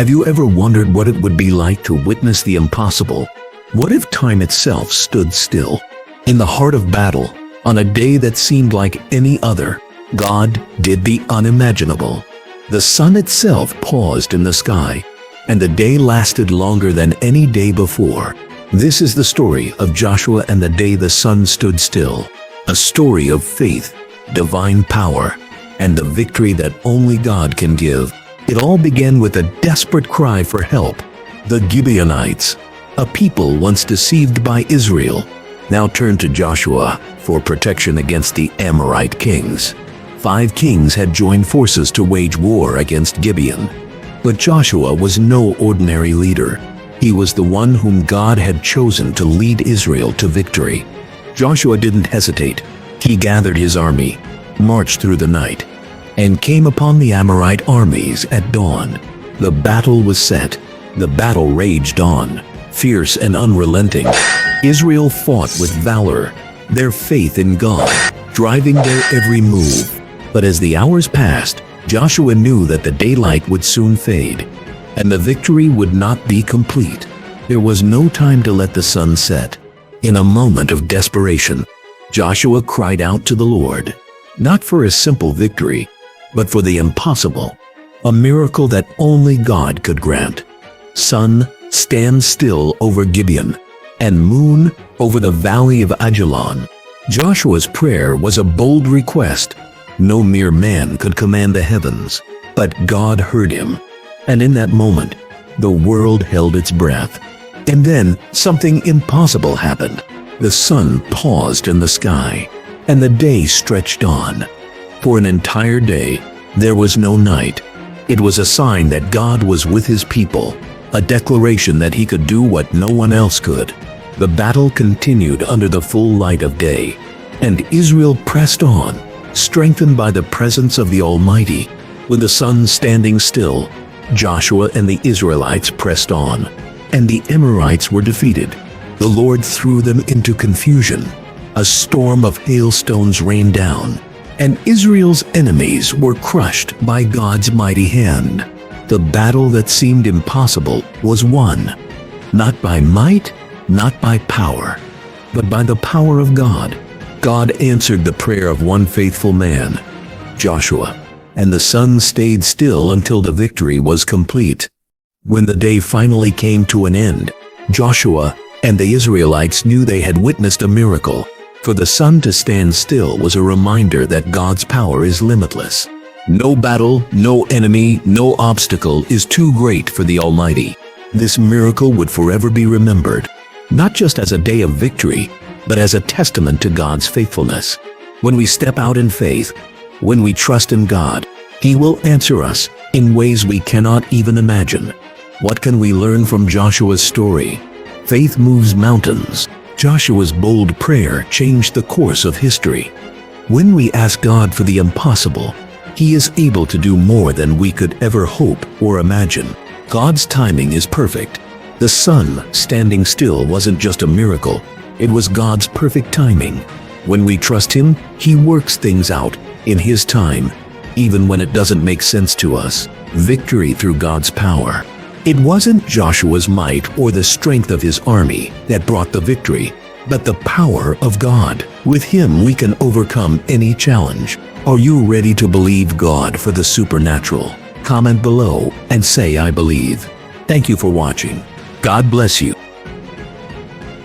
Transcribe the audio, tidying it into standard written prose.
Have you ever wondered what it would be like to witness the impossible? What if time itself stood still? In the heart of battle, on a day that seemed like any other, God did the unimaginable. The sun itself paused in the sky, and the day lasted longer than any day before. This is the story of Joshua and the day the sun stood still. A story of faith, divine power, and the victory that only God can give. It all began with a desperate cry for help. The Gibeonites, a people once deceived by Israel, now turned to Joshua for protection against the Amorite kings. 5 kings had joined forces to wage war against Gibeon. But Joshua was no ordinary leader. He was the one whom God had chosen to lead Israel to victory. Joshua didn't hesitate. He gathered his army, marched through the night, and came upon the Amorite armies at dawn. The battle was set. The battle raged on, fierce and unrelenting. Israel fought with valor, their faith in God driving their every move. But as the hours passed, Joshua knew that the daylight would soon fade, and the victory would not be complete. There was no time to let the sun set. In a moment of desperation, Joshua cried out to the Lord, not for a simple victory, but for the impossible, a miracle that only God could grant. Sun, stand still over Gibeon, and moon over the valley of Ajalon. Joshua's prayer was a bold request. No mere man could command the heavens, but God heard him. And in that moment, the world held its breath. And then something impossible happened. The sun paused in the sky, and the day stretched on. For an entire day, there was no night. It was a sign that God was with his people, a declaration that he could do what no one else could. The battle continued under the full light of day, and Israel pressed on, strengthened by the presence of the Almighty. With the sun standing still, Joshua and the Israelites pressed on, and the Amorites were defeated. The Lord threw them into confusion. A storm of hailstones rained down, and Israel's enemies were crushed by God's mighty hand. The battle that seemed impossible was won, not by might, not by power, but by the power of God. God answered the prayer of one faithful man, Joshua, and the sun stayed still until the victory was complete. When the day finally came to an end, Joshua and the Israelites knew they had witnessed a miracle. For the sun to stand still was a reminder that God's power is limitless. No battle, no enemy, no obstacle is too great for the Almighty. This miracle would forever be remembered, not just as a day of victory, but as a testament to God's faithfulness. When we step out in faith, when we trust in God, He will answer us in ways we cannot even imagine. What can we learn from Joshua's story? Faith moves mountains. Joshua's bold prayer changed the course of history. When we ask God for the impossible, He is able to do more than we could ever hope or imagine. God's timing is perfect. The sun standing still wasn't just a miracle, it was God's perfect timing. When we trust Him, He works things out in His time, even when it doesn't make sense to us. Victory through God's power. It wasn't Joshua's might or the strength of his army that brought the victory, but the power of God. With Him we can overcome any challenge. Are you ready to believe God for the supernatural? Comment below and say I believe. Thank you for watching. God bless you.